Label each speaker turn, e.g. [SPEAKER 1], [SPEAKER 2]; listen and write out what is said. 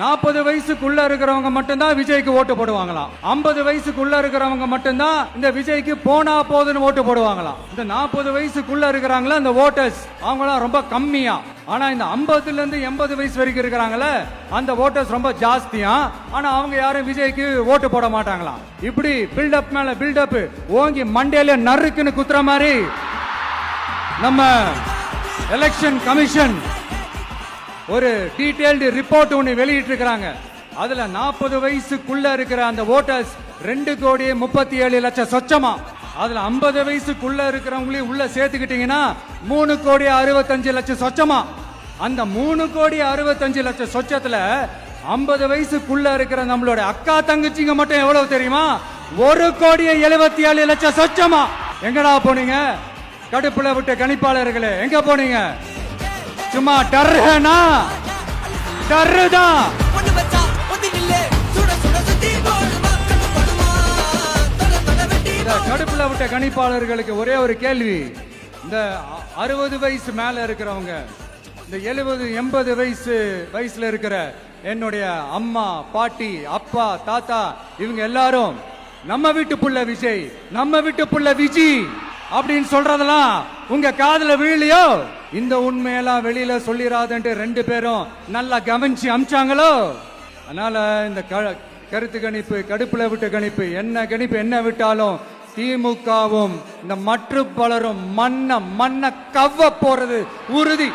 [SPEAKER 1] 40 வயசுக்குள்ள இருக்கிறவங்க மட்டும்தான் விஜய்க்கு ஓட்டு போடுவாங்களாம். 50 வயசுக்குள்ள இருக்கிறவங்க மட்டும்தான் இந்த விஜய்க்கு போனா போதுன்னு ஓட்டு போடுவாங்களாம். இந்த 40 வயசுக்குள்ள இருக்கிறாங்களா இந்த ஓட்டர்ஸ் அவங்களாம் ரொம்ப கம்மியா. ஆனா இந்த 50ல இருந்து 80 வயசு வரைக்கும் இருக்கிறாங்களே அந்த ஓட்டர்ஸ் ரொம்ப ஜாஸ்தியா. ஆனா அவங்க யாரும் விஜய்க்கு ஓட்டு போட மாட்டாங்களாம். இப்படி பில்டப் மேல பில்டப் ஓங்கி மண்டையில நறுக்குன்னு குத்துற மாதிரி நம்ம எலெக்ஷன் கமிஷன் ஒரு டீடைல்டு ரிப்போர்ட் ஒன்னு வெளியிட்டு இருக்காங்க. அதுல 40 வயசுக்குள்ள இருக்கிற அந்த ஓட்டர்ஸ் 2,37,00,000 சொச்சமா. அதுல 50 வயசுக்குள்ள இருக்கிறவங்களையும் உள்ள சேர்த்துக்கிட்டீங்கன்னா 3,65,00,000 சொச்சமா. அந்த 3,65,00,000 சொச்சத்துல 50 வயசுக்குள்ள இருக்கிற நம்மளோட அக்கா தங்கச்சிங்க மட்டும் எவ்வளவு தெரியுமா? 1,77,00,000 சொச்சமா. எங்கடா போனீங்க கடுப்புல விட்ட கணிப்பாளர்களே? எங்க போனீங்க? சும்மா டர்னா டர்தான். கடுப்புல விட்ட கணிப்பாளர்களுக்கு ஒரே ஒரு கேள்வி. இந்த 60 வயசு மேல இருக்கிறவங்க, இந்த 70-80 வயசுல இருக்கிற என்னுடைய அம்மா பாட்டி அப்பா தாத்தா இவங்க எல்லாரும் நம்ம வீட்டு புள்ள விஜய் நம்ம வீட்டு புள்ள விஜி அப்படின்னு சொல்றதெல்லாம் உங்க காதுல விழலையோ? இந்த உண்மையெல்லாம் வெளியில சொல்லிராதன்ட்டு 2 பேரும் நல்லா கவனிச்சு அமிச்சாங்களோ? அதனால இந்த கருத்து கணிப்பு கடுப்புல விட்ட கணிப்பு என்ன விட்டாலும் திமுகவும் இந்த மற்ற பலரும் மண்ண கவ்வ போறது உறுதி.